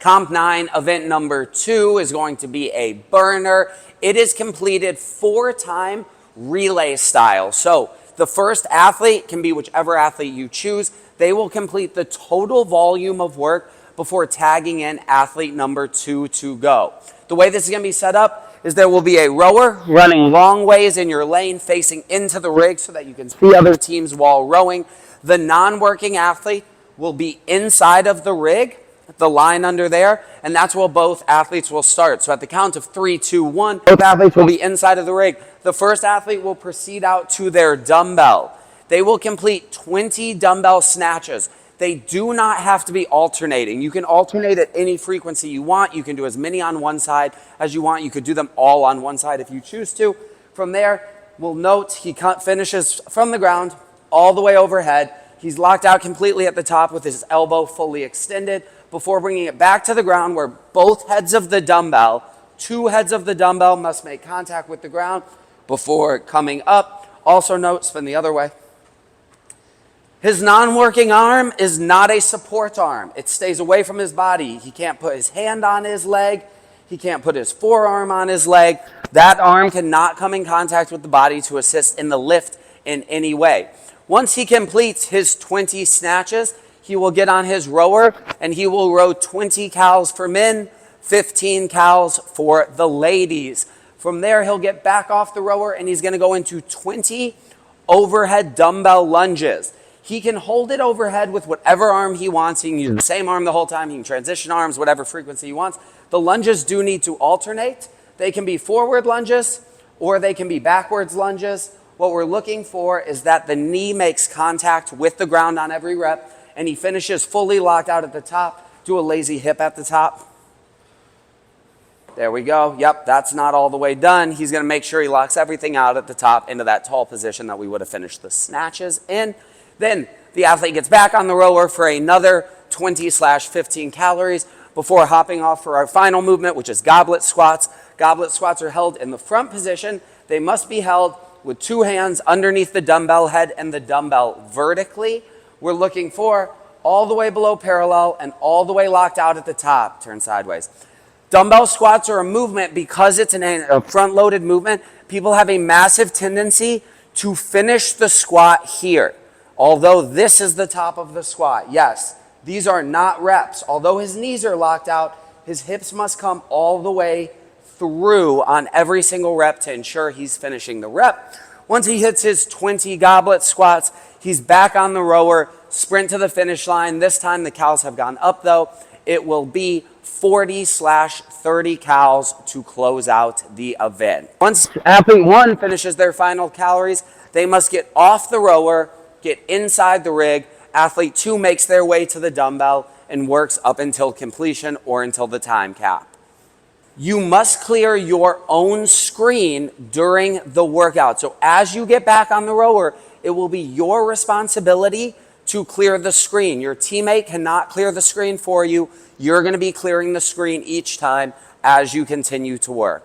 Comp 9 event number 2 is going to be a burner. It is completed 4-time relay style. So the first athlete can be whichever athlete you choose. They will complete the total volume of work before tagging in athlete number 2 to go. The way this is going to be set up is there will be a rower running long ways in your lane facing into the rig so that you can see other teams while rowing. The non-working athlete will be inside of the rig, the line under there, and that's where both athletes will start. So at the count of 3, 2, 1, both athletes will be inside of the rig. The first athlete will proceed out to their dumbbell. They will complete 20 dumbbell snatches. They do not have to be alternating. You can alternate at any frequency you want. You can do as many on one side as you want. You could do them all on one side if you choose to. From there, we'll note he finishes from the ground all the way overhead. He's locked out completely at the top with his elbow fully extended before bringing it back to the ground where both heads of the dumbbell, 2 heads of the dumbbell must make contact with the ground before coming up. Also note, spin the other way. His non-working arm is not a support arm. It stays away from his body. He can't put his hand on his leg. He can't put his forearm on his leg. That arm cannot come in contact with the body to assist in the lift in any way. Once he completes his 20 snatches, he will get on his rower and he will row 20 cals for men, 15 cals for the ladies. From there, he'll get back off the rower and he's going to go into 20 overhead dumbbell lunges. He can hold it overhead with whatever arm he wants. He can use the same arm the whole time. He can transition arms, whatever frequency he wants. The lunges do need to alternate. They can be forward lunges or they can be backwards lunges. What we're looking for is that the knee makes contact with the ground on every rep and he finishes fully locked out at the top. Do a lazy hip at the top. There we go. Yep, that's not all the way done. He's going to make sure he locks everything out at the top into that tall position that we would have finished the snatches in. Then the athlete gets back on the rower for another 20/15 calories before hopping off for our final movement, which is goblet squats. Goblet squats are held in the front position. They must be held with 2 hands underneath the dumbbell head and the dumbbell vertically. We're looking for all the way below parallel and all the way locked out at the top. Turn sideways. Dumbbell squats are a movement because it's a front-loaded movement. People have a massive tendency to finish the squat here. Although this is the top of the squat, yes, these are not reps. Although his knees are locked out, his hips must come all the way through on every single rep to ensure he's finishing the rep. Once he hits his 20 goblet squats, he's back on the rower, sprint to the finish line. This time the cals have gone up though. It will be 40/30 cals to close out the event. Once athlete 1 finishes their final calories, they must get off the rower, get inside the rig. Athlete 2 makes their way to the dumbbell and works up until completion or until the time cap. You must clear your own screen during the workout. So as you get back on the rower, it will be your responsibility to clear the screen. Your teammate cannot clear the screen for you. You're going to be clearing the screen each time as you continue to work.